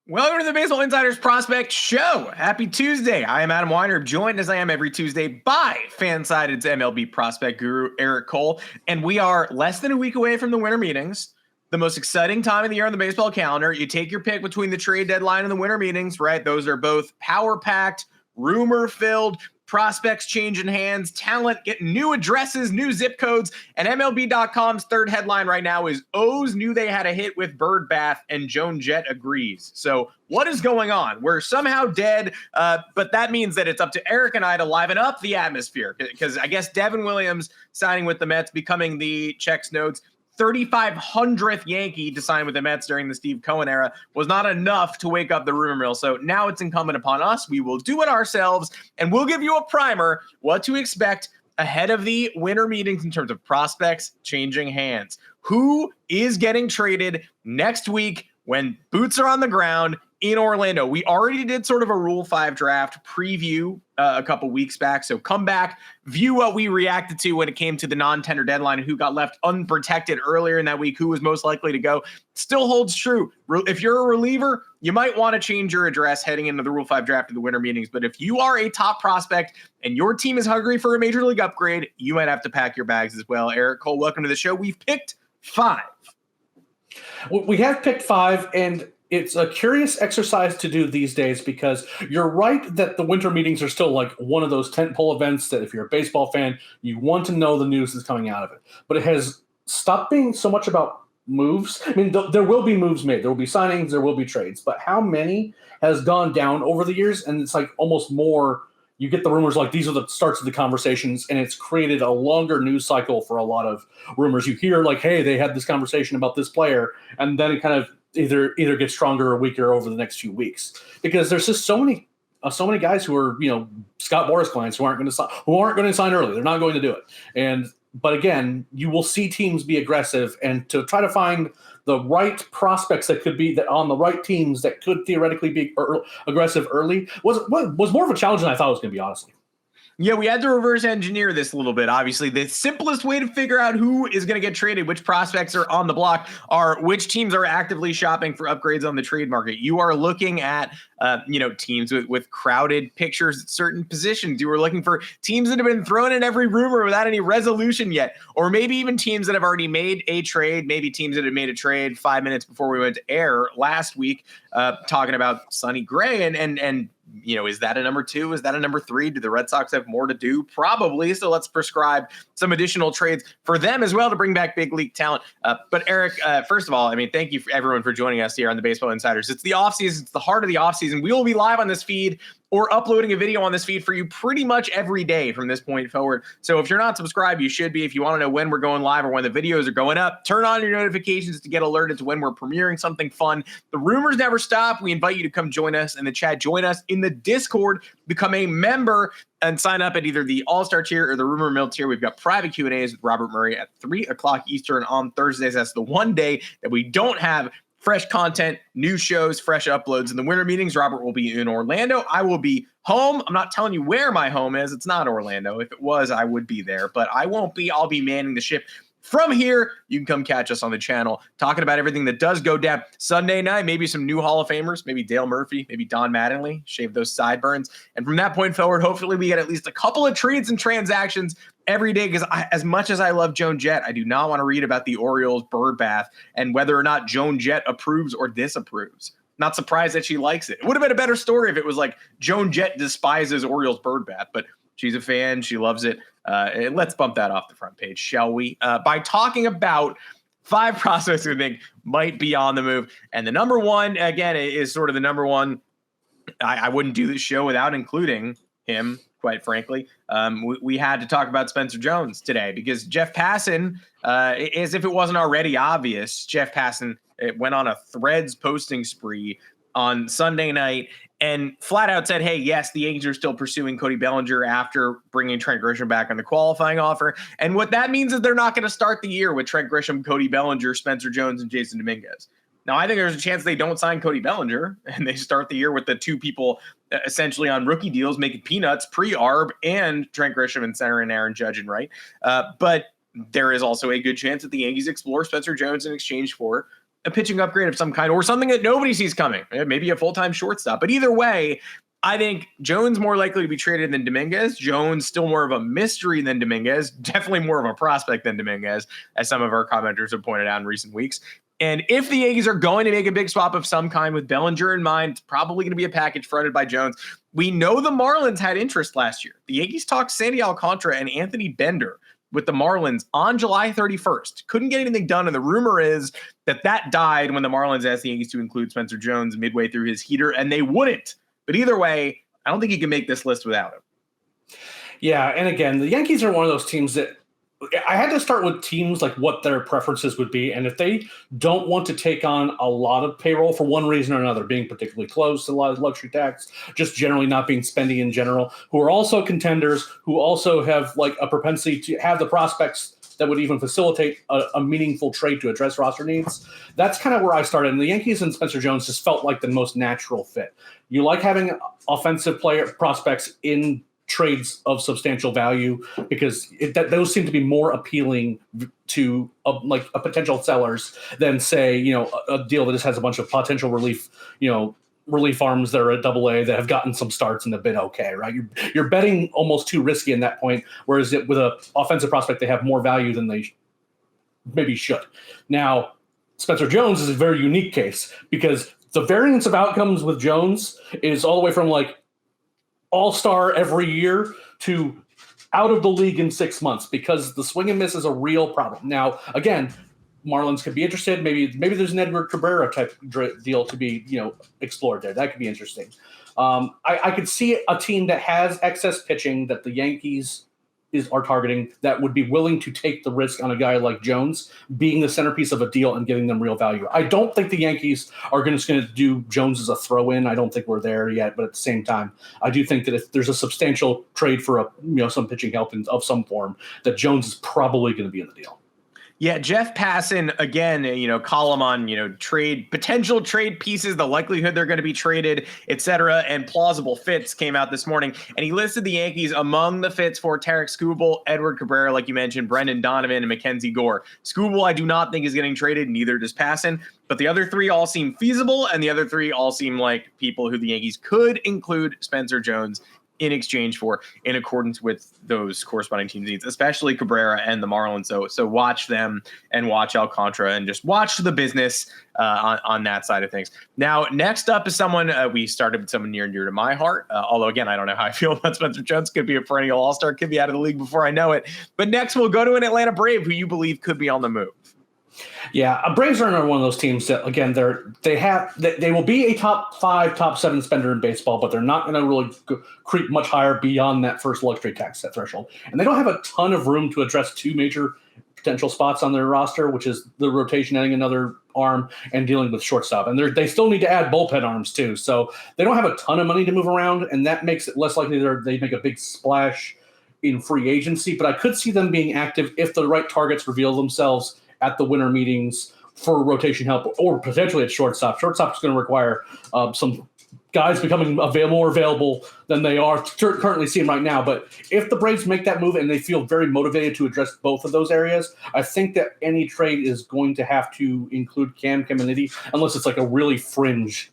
Welcome to the Baseball Insiders Prospect Show. Happy Tuesday. I am Adam Weiner, joined as I am every Tuesday by fan-sided MLB prospect guru Eric Cole, and we are less than a week away from the winter meetings, the most exciting time of the year on the baseball calendar. You take your pick between the trade deadline and the winter meetings, right? Those are both power-packed, rumor-filled, prospects changing hands, talent getting new addresses, new zip codes, and MLB.com's third headline right now is O's knew they had a hit with Bird Bath and Joan Jett agrees. So what is going on? We're somehow dead, but that means that it's up to Eric and I to liven up the atmosphere because I guess Devin Williams signing with the Mets, becoming the checks notes 3,500th Yankee to sign with the Mets during the Steve Cohen era was not enough to wake up the rumor mill. So now it's incumbent upon us. We will do it ourselves, and we'll give you a primer what to expect ahead of the winter meetings in terms of prospects changing hands. Who is getting traded next week when boots are on the ground in Orlando? We already did sort of a Rule 5 draft preview a couple weeks back. So come back, view what we reacted to when it came to the non-tender deadline and who got left unprotected earlier in that week, who was most likely to go. Still holds true. If you're a reliever, you might want to change your address heading into the Rule 5 draft of the winter meetings. But if you are a top prospect and your team is hungry for a major league upgrade, you might have to pack your bags as well. Eric Cole, welcome to the show. We've picked 5. We have picked 5, and it's a curious exercise to do these days because you're right that the winter meetings are still like one of those tentpole events that if you're a baseball fan, you want to know the news that's coming out of it. But it has stopped being so much about moves. I mean, there will be moves made. There will be signings. There will be trades. But how many has gone down over the years? And it's like almost more – you get the rumors like these are the starts of the conversations, and it's created a longer news cycle for a lot of rumors. You hear like, hey, they had this conversation about this player, and then it kind of either gets stronger or weaker over the next few weeks because there's just so many guys who are, Scott Boras clients who aren't going to sign early. They're not going to do it. But again, you will see teams be aggressive and to try to find the right prospects that could be that on the right teams that could theoretically be aggressive early was more of a challenge than I thought it was going to be, honestly. Yeah, we had to reverse engineer this a little bit. Obviously, the simplest way to figure out who is going to get traded, which prospects are on the block, are which teams are actively shopping for upgrades on the trade market. You are looking at, teams with crowded pictures at certain positions. You are looking for teams that have been thrown in every rumor without any resolution yet, or maybe even teams that have already made a trade, maybe teams that have made a trade 5 minutes before we went to air last week, talking about Sonny Gray and is that a number 2? Is that a number 3? Do the Red Sox have more to do? Probably. So let's prescribe some additional trades for them as well to bring back big league talent. But Eric, first of all, thank you for everyone for joining us here on the Baseball Insiders. It's the offseason. It's the heart of the offseason. We will be live on this feed or uploading a video on this feed for you pretty much every day from this point forward. So if you're not subscribed, you should be. If you want to know when we're going live or when the videos are going up, turn on your notifications to get alerted to when we're premiering something fun. The rumors never stop. We invite you to come join us in the chat. Join us in the Discord. Become a member and sign up at either the All-Star tier or the Rumor Mill tier. We've got private Q&As with Robert Murray at 3 o'clock Eastern on Thursdays. That's the one day that we don't have fresh content, new shows, fresh uploads. In the winter meetings, Robert will be in Orlando. I will be home. I'm not telling you where my home is. It's not Orlando. If it was, I would be there. But I won't be. I'll be manning the ship. From here, you can come catch us on the channel, talking about everything that does go down. Sunday night, maybe some new Hall of Famers, maybe Dale Murphy, maybe Don Mattingly, shave those sideburns. And from that point forward, hopefully we get at least a couple of trades and transactions every day, because as much as I love Joan Jett, I do not want to read about the Orioles bird bath and whether or not Joan Jett approves or disapproves. Not surprised that she likes it. It would have been a better story if it was like Joan Jett despises Orioles bird bath, but she's a fan. She loves it. And let's bump that off the front page, shall we? By talking about 5 prospects we think might be on the move. And the number one, again, is sort of the number one. I wouldn't do this show without including him, quite frankly. We had to talk about Spencer Jones today because Jeff Passan, as if it wasn't already obvious, Jeff Passan went on a Threads posting spree on Sunday night and flat out said, hey, yes, the Yankees are still pursuing Cody Bellinger after bringing Trent Grisham back on the qualifying offer. And what that means is they're not going to start the year with Trent Grisham, Cody Bellinger, Spencer Jones, and Jason Domínguez. Now, I think there's a chance they don't sign Cody Bellinger and they start the year with the 2 people essentially on rookie deals, making peanuts, pre-Arb and Trent Grisham in center and Aaron Judge and right. But there is also a good chance that the Yankees explore Spencer Jones in exchange for a pitching upgrade of some kind or something that nobody sees coming. Maybe a full-time shortstop. But either way, I think Jones more likely to be traded than Domínguez. Jones still more of a mystery than Domínguez. Definitely more of a prospect than Domínguez, as some of our commenters have pointed out in recent weeks. And if the Yankees are going to make a big swap of some kind with Bellinger in mind, it's probably going to be a package fronted by Jones. We know the Marlins had interest last year. The Yankees talked Sandy Alcantara and Anthony Bender with the Marlins on July 31st. Couldn't get anything done, and the rumor is that died when the Marlins asked the Yankees to include Spencer Jones midway through his heater, and they wouldn't. But either way, I don't think you can make this list without him. Yeah, and again, the Yankees are one of those teams that I had to start with teams like what their preferences would be, and if they don't want to take on a lot of payroll for one reason or another, being particularly close to a lot of luxury tax, just generally not being spendy in general, who are also contenders, who also have like a propensity to have the prospects that would even facilitate a meaningful trade to address roster needs. That's kind of where I started. And the Yankees and Spencer Jones just felt like the most natural fit. You like having offensive player prospects in trades of substantial value because those seem to be more appealing to a potential sellers than say, a deal that just has a bunch of potential relief arms that are at AA that have gotten some starts and have been okay, right? You're betting almost too risky in that point, whereas with an offensive prospect, they have more value than they maybe should. Now, Spencer Jones is a very unique case because the variance of outcomes with Jones is all the way from like all-star every year to out of the league in 6 months because the swing and miss is a real problem. Now, again, Marlins could be interested. Maybe there's an Edward Cabrera type deal to be explored there. That could be interesting. I could see a team that has excess pitching that the Yankees are targeting that would be willing to take the risk on a guy like Jones being the centerpiece of a deal and giving them real value. I don't think the Yankees are going to do Jones as a throw-in. I don't think we're there yet, but at the same time, I do think that if there's a substantial trade for some pitching help of some form, that Jones is probably going to be in the deal. Yeah, Jeff Passan, again, column on, potential trade pieces, the likelihood they're going to be traded, et cetera, and plausible fits came out this morning. And he listed the Yankees among the fits for Tarek Skubal, Edward Cabrera, like you mentioned, Brendan Donovan, and Mackenzie Gore. Skubal, I do not think is getting traded, neither does Passan. But the other three all seem feasible, and the other three all seem like people who the Yankees could include Spencer Jones in exchange for, in accordance with those corresponding team needs, especially Cabrera and the Marlins. So watch them and watch Alcantara and just watch the business on that side of things. Now, next up is someone we started with someone near and dear to my heart. Although, again, I don't know how I feel about Spencer Jones. Could be a perennial all-star, could be out of the league before I know it. But next, we'll go to an Atlanta Brave who you believe could be on the move. Yeah, Braves are another one of those teams that, again, they will be a top 5, top 7 spender in baseball, but they're not going to really creep much higher beyond that first luxury tax threshold. And they don't have a ton of room to address two major potential spots on their roster, which is the rotation, adding another arm, and dealing with shortstop. And they still need to add bullpen arms too. So they don't have a ton of money to move around, and that makes it less likely they make a big splash in free agency. But I could see them being active if the right targets reveal themselves at the winter meetings for rotation help, or potentially at shortstop. Shortstop is going to require some guys becoming more available than they are currently seeing right now. But if the Braves make that move and they feel very motivated to address both of those areas, I think that any trade is going to have to include Caminiti, unless it's like a really fringe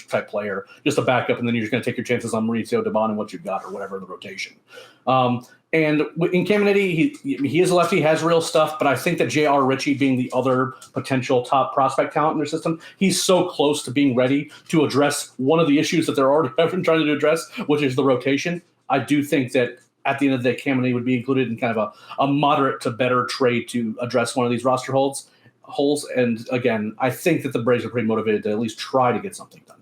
type player, just a backup, and then you're just going to take your chances on Mauricio Dubon and what you've got or whatever in the rotation. And in Caminiti, he is a lefty, has real stuff, but I think that J.R. Ritchie being the other potential top prospect talent in their system, he's so close to being ready to address one of the issues that they're already trying to address, which is the rotation. I do think that at the end of the day, Caminiti would be included in kind of a moderate to better trade to address one of these roster holes. And again, I think that the Braves are pretty motivated to at least try to get something done.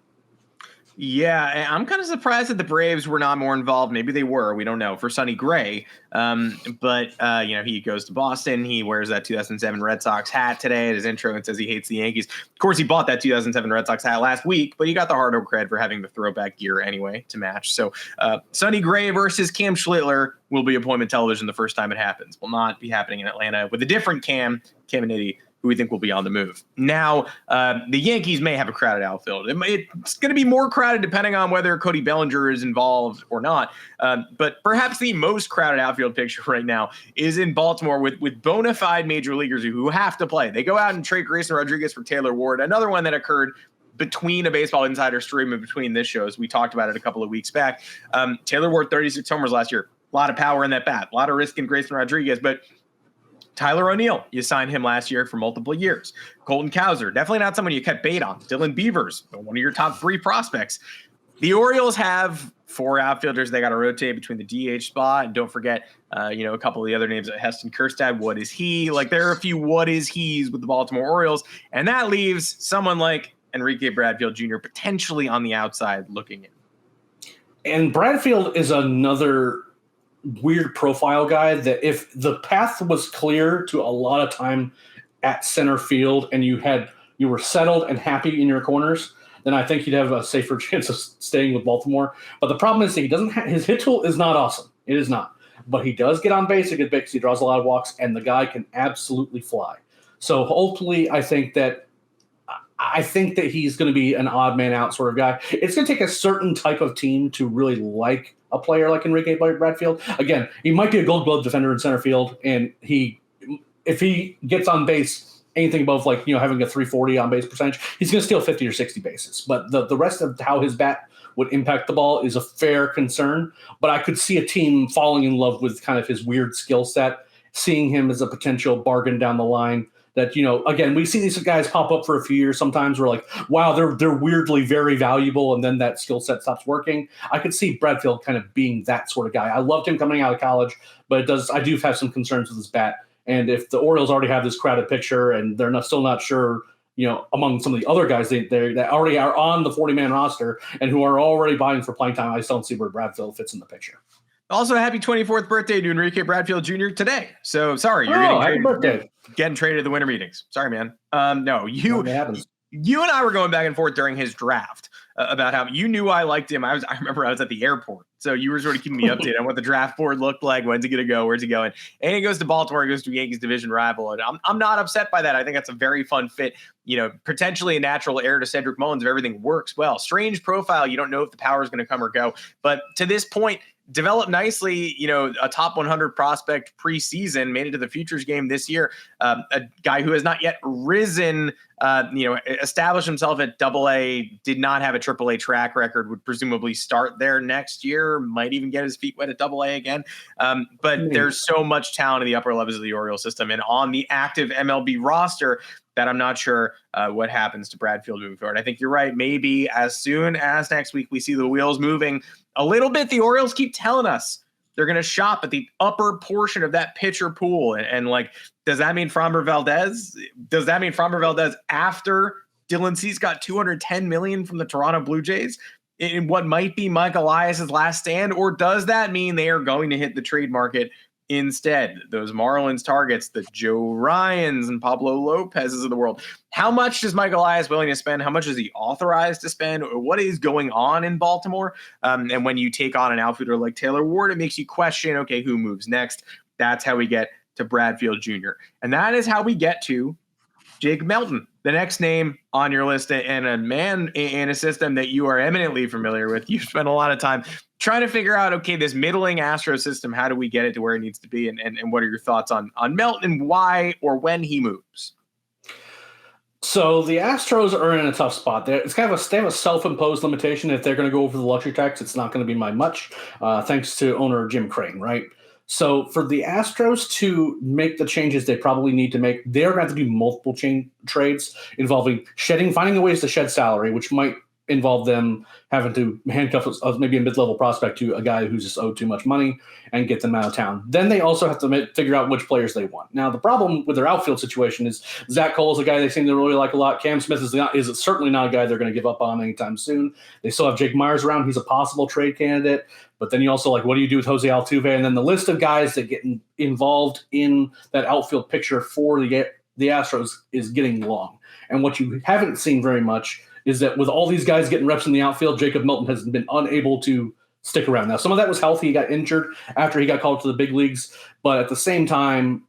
Yeah, I'm kind of surprised that the Braves were not more involved. Maybe they were. We don't know. For Sonny Gray. But he goes to Boston. He wears that 2007 Red Sox hat today at his intro and says he hates the Yankees. Of course, he bought that 2007 Red Sox hat last week, but he got the hard-earned cred for having the throwback gear anyway to match. So Sonny Gray versus Cam Schlittler will be appointment television the first time it happens. Will not be happening in Atlanta with a different Caminiti who we think will be on the move. Now, the Yankees may have a crowded outfield. It's going to be more crowded depending on whether Cody Bellinger is involved or not. But perhaps the most crowded outfield picture right now is in Baltimore with bona fide major leaguers who have to play. They go out and trade Grayson Rodriguez for Taylor Ward, another one that occurred between a Baseball Insider stream and between this show, as we talked about it a couple of weeks back. Taylor Ward, 36 homers last year. A lot of power in that bat. A lot of risk in Grayson Rodriguez, but Tyler O'Neill, you signed him last year for multiple years. Colton Cowser, definitely not someone you cut bait on. Dylan Beavers, one of your top 3 prospects. The Orioles have 4 outfielders they got to rotate between the DH spot. And don't forget, a couple of the other names, Heston Kjerstad, what is he? Like, there are a few what is he's with the Baltimore Orioles. And that leaves someone like Enrique Bradfield Jr. potentially on the outside looking in. And Bradfield is another weird profile guy that if the path was clear to a lot of time at center field and you were settled and happy in your corners, then I think you'd have a safer chance of staying with Baltimore. But the problem is that his hit tool is not awesome. It is not. But he does get on base a good bit because he draws a lot of walks, and the guy can absolutely fly. So hopefully I think that he's going to be an odd man out sort of guy. It's going to take a certain type of team to really like a player like Enrique Bradfield. Again, he might be a gold glove defender in center field, and if he gets on base anything above having a 340 on base percentage, he's going to steal 50 or 60 bases. But the rest of how his bat would impact the ball is a fair concern. But I could see a team falling in love with kind of his weird skill set, seeing him as a potential bargain down the line. That, again, we see these guys pop up for a few years. Sometimes we're like, wow, they're weirdly very valuable, and then that skill set stops working. I could see Bradfield kind of being that sort of guy. I loved him coming out of college, but I do have some concerns with his bat. And if the Orioles already have this crowded picture and they're still not sure, among some of the other guys that already are on the 40-man roster and who are already vying for playing time, I just don't see where Bradfield fits in the picture. Also, happy 24th birthday to Enrique Bradfield Jr. today. So sorry, you're getting traded to the winter meetings. Sorry, man. No, you and I were going back and forth during his draft about how you knew I liked him. I remember I was at the airport, so you were sort of keeping me updated on what the draft board looked like, when's he going to go, where's he going, and he goes to Baltimore, he goes to Yankees division rival, and I'm not upset by that. I think that's a very fun fit. Potentially a natural heir to Cedric Mullins if everything works well. Strange profile. You don't know if the power is going to come or go, but to this point, developed nicely, a top 100 prospect preseason, made it to the futures game this year. A guy who has not yet risen, established himself at AA, did not have a AAA track record, would presumably start there next year, might even get his feet wet at AA again. But there's so much talent in the upper levels of the Orioles system and on the active MLB roster that I'm not sure what happens to Bradfield moving forward. I think you're right. Maybe as soon as next week we see the wheels moving a little bit, the Orioles keep telling us they're going to shop at the upper portion of that pitcher pool. And does that mean Framber Valdez? Does that mean Framber Valdez after Dylan Cease got $210 million from the Toronto Blue Jays in what might be Mike Elias's last stand? Or does that mean they are going to hit the trade market instead? Those Marlins targets, the Joe Ryans and Pablo Lopez's of the world. How much is Mike Elias willing to spend? How much is he authorized to spend? Or what is going on in Baltimore? And when you take on an outfielder like Taylor Ward, it makes you question, okay, who moves next? That's how we get to Bradfield Jr. And that is how we get to Jake Melton, the next name on your list, and a man in a system that you are eminently familiar with. You've spent a lot of time trying to figure out, okay, this middling Astro system, how do we get it to where it needs to be? And what are your thoughts on Melton and why or when he moves? So the Astros are in a tough spot. They have a self-imposed limitation. If they're going to go over the luxury tax, it's not going to be by much, thanks to owner Jim Crane, right? So for the Astros to make the changes they probably need to make, they're going to have to do multiple trades involving finding ways to shed salary, which might involve them having to handcuff maybe a mid-level prospect to a guy who's just owed too much money and get them out of town. Then they also have to figure out which players they want. Now, the problem with their outfield situation is Zach Cole is a guy they seem to really like a lot. Cam Smith is certainly not a guy they're going to give up on anytime soon. They still have Jake Myers around. He's a possible trade candidate. But then you also what do you do with Jose Altuve? And then the list of guys that get involved in that outfield picture for the Astros is getting long. And what you haven't seen very much is that with all these guys getting reps in the outfield, Jacob Melton has been unable to stick around. Now, some of that was healthy. He got injured after he got called to the big leagues. But at the same time,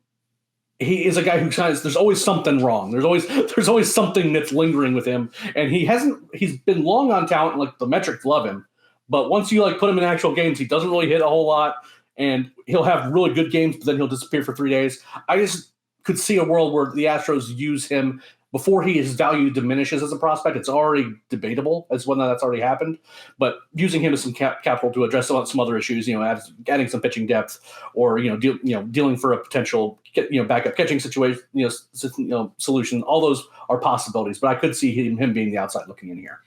he is a guy who says there's always something wrong. There's always something that's lingering with him, and he's been long on talent. Like the metrics love him, but once you like put him in actual games, he doesn't really hit a whole lot, and he'll have really good games, but then he'll disappear for 3 days. I just could see a world where the Astros use him before his value diminishes as a prospect. It's already debatable as whether that's already happened, but using him as some capital to address some other issues, adding some pitching depth, or dealing for a potential backup catching situation, solution. All those are possibilities, but I could see him being the outside looking in here.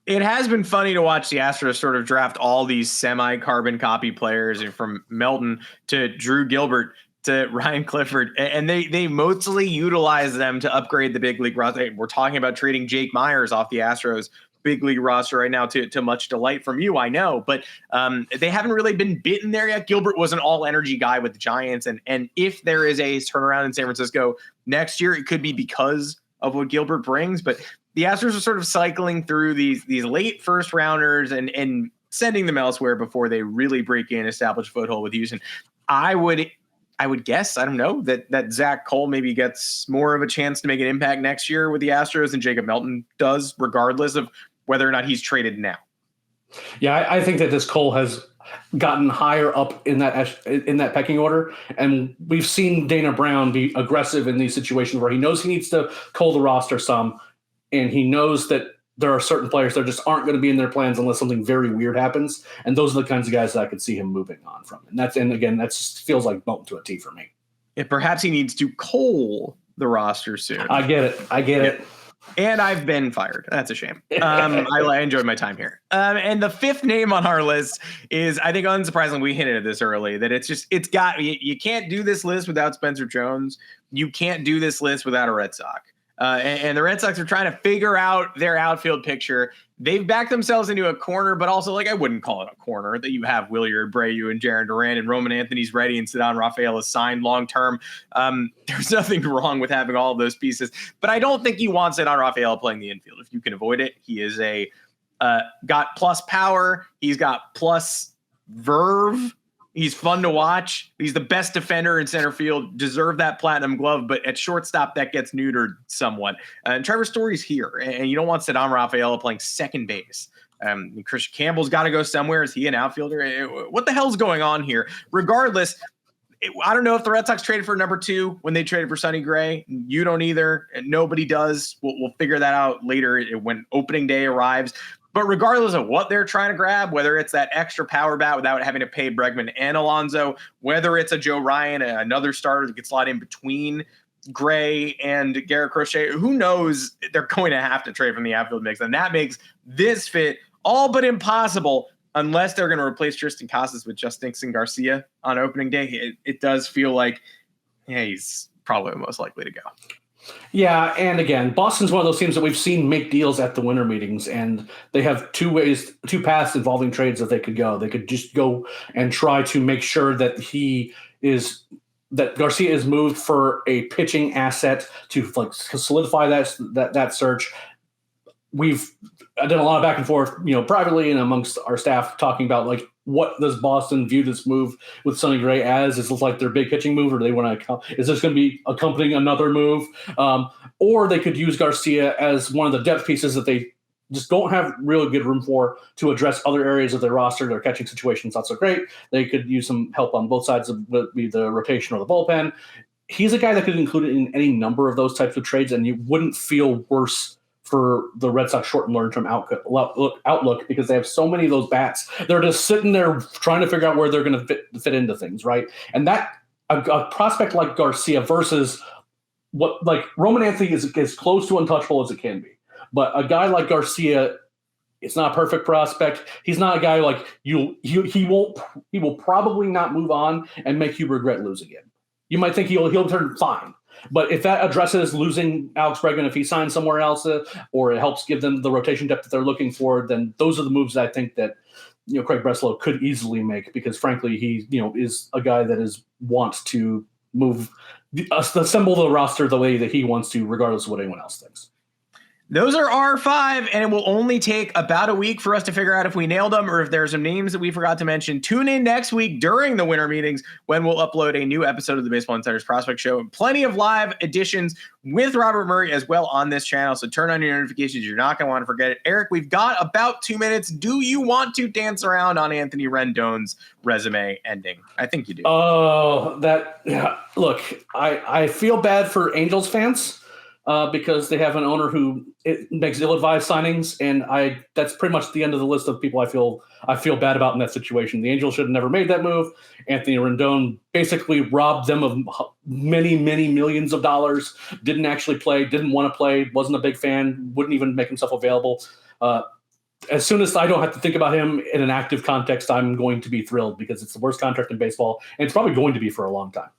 It has been funny to watch the Astros sort of draft all these semi-carbon copy players, from Melton to Drew Gilbert to Ryan Clifford, and they mostly utilize them to upgrade the big league roster. We're talking about trading Jake Myers off the Astros big league roster right now to much delight from you, I know, but they haven't really been bitten there yet. Gilbert was an all energy guy with the Giants, and if there is a turnaround in San Francisco next year, it could be because of what Gilbert brings. But the Astros are sort of cycling through these late first rounders and sending them elsewhere before they really break in, establish a foothold with Houston. I would guess, I don't know, that Zach Cole maybe gets more of a chance to make an impact next year with the Astros than Jacob Melton does, regardless of whether or not he's traded now. Yeah, I think that this Cole has gotten higher up in that pecking order, and we've seen Dana Brown be aggressive in these situations where he knows he needs to cull the roster some, and he knows that there are certain players that just aren't going to be in their plans unless something very weird happens, and those are the kinds of guys that I could see him moving on from. And that just feels like Melton to a T for me. Yeah, perhaps he needs to cull the roster soon. I get it. And I've been fired. That's a shame. I enjoyed my time here. And the fifth name on our list is, I think unsurprisingly, we hinted at this early, that you can't do this list without Spencer Jones. You can't do this list without a Red Sox. And the Red Sox are trying to figure out their outfield picture. They've backed themselves into a corner, but also, I wouldn't call it a corner, that you have Williard, Abreu, and Jaron Duran, and Roman Anthony's ready, and Ceddanne Rafael is signed long-term. There's nothing wrong with having all of those pieces, but I don't think he wants Ceddanne Rafael playing the infield. If you can avoid it, he is got plus power. He's got plus verve. He's fun to watch. He's the best defender in center field, deserved that platinum glove, but at shortstop, that gets neutered somewhat. And Trevor Story's here, and you don't want Ceddanne Rafael playing second base. Christian Campbell's got to go somewhere. Is he an outfielder? What the hell's going on here? Regardless, I don't know if the Red Sox traded for number 2 when they traded for Sonny Gray. You don't either. Nobody does. We'll figure that out later when opening day arrives. But regardless of what they're trying to grab, whether it's that extra power bat without having to pay Bregman and Alonso, whether it's a Joe Ryan, another starter that gets slot in between Gray and Garrett Crochet, who knows, they're going to have to trade from the outfield mix. And that makes this fit all but impossible unless they're going to replace Tristan Casas with Justin Garcia on opening day. It does feel like he's probably the most likely to go. Yeah, and again, Boston's one of those teams that we've seen make deals at the winter meetings, and they have two paths involving trades that they could go. They could just go and try to make sure that Garcia is moved for a pitching asset to solidify that search. We've done a lot of back and forth, privately and amongst our staff, talking about what does Boston view this move with Sonny Gray as? Is this like their big pitching move, or do they want to? Is this going to be accompanying another move? Or they could use Garcia as one of the depth pieces that they just don't have really good room for to address other areas of their roster. Their catching situation's not so great. They could use some help on both sides of the rotation or the bullpen. He's a guy that could include it in any number of those types of trades, and you wouldn't feel worse for the Red Sox short and long-term outlook because they have so many of those bats. They're just sitting there trying to figure out where they're going to fit into things, right? And that a prospect like Garcia versus Roman Anthony is as close to untouchable as it can be. But a guy like Garcia, it's not a perfect prospect. He's not a guy he will probably not move on and make you regret losing him. You might think he'll turn fine. But if that addresses losing Alex Bregman if he signs somewhere else, or it helps give them the rotation depth that they're looking for, then those are the moves that I think that Craig Breslow could easily make, because frankly he is a guy that wants to assemble the roster the way that he wants to, regardless of what anyone else thinks. Those are our 5, and it will only take about a week for us to figure out if we nailed them or if there are some names that we forgot to mention. Tune in next week during the winter meetings when we'll upload a new episode of the Baseball Insiders Prospect Show. Plenty of live editions with Robert Murray as well on this channel, so turn on your notifications. You're not going to want to forget it. Eric, we've got about 2 minutes. Do you want to dance around on Anthony Rendon's resume ending? I think you do. Look, I feel bad for Angels fans. Because they have an owner who makes ill-advised signings, and that's pretty much the end of the list of people I feel bad about in that situation. The Angels should have never made that move. Anthony Rendón basically robbed them of many, many millions of dollars, didn't actually play, didn't want to play, wasn't a big fan, wouldn't even make himself available. As soon as I don't have to think about him in an active context, I'm going to be thrilled because it's the worst contract in baseball, and it's probably going to be for a long time.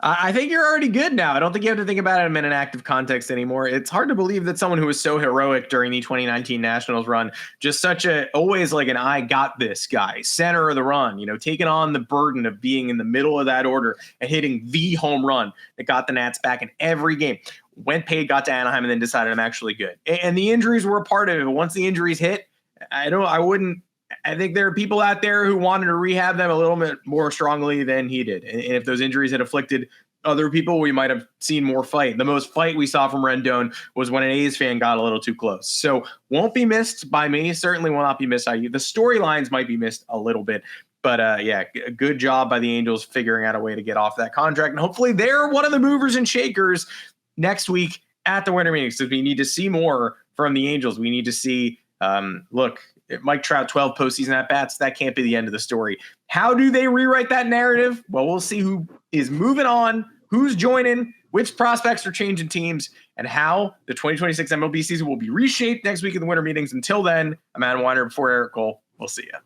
I think you're already good now. I don't think you have to think about him in an active context anymore. It's hard to believe that someone who was so heroic during the 2019 Nationals run, just always like an I got this guy, center of the run, taking on the burden of being in the middle of that order and hitting the home run that got the Nats back in every game. Went paid, got to Anaheim, and then decided I'm actually good. And the injuries were a part of it. Once the injuries hit, I think there are people out there who wanted to rehab them a little bit more strongly than he did. And if those injuries had afflicted other people, we might have seen more fight. The most fight we saw from Rendon was when an A's fan got a little too close. So won't be missed by me. Certainly will not be missed by you. The storylines might be missed a little bit. But good job by the Angels figuring out a way to get off that contract. And hopefully they're one of the movers and shakers next week at the winter meetings. So we need to see more from the Angels. We need to see, Mike Trout, 12 postseason at-bats, that can't be the end of the story. How do they rewrite that narrative? Well, we'll see who is moving on, who's joining, which prospects are changing teams, and how the 2026 MLB season will be reshaped next week in the winter meetings. Until then, I'm Adam Weiner before Eric Cole. We'll see you.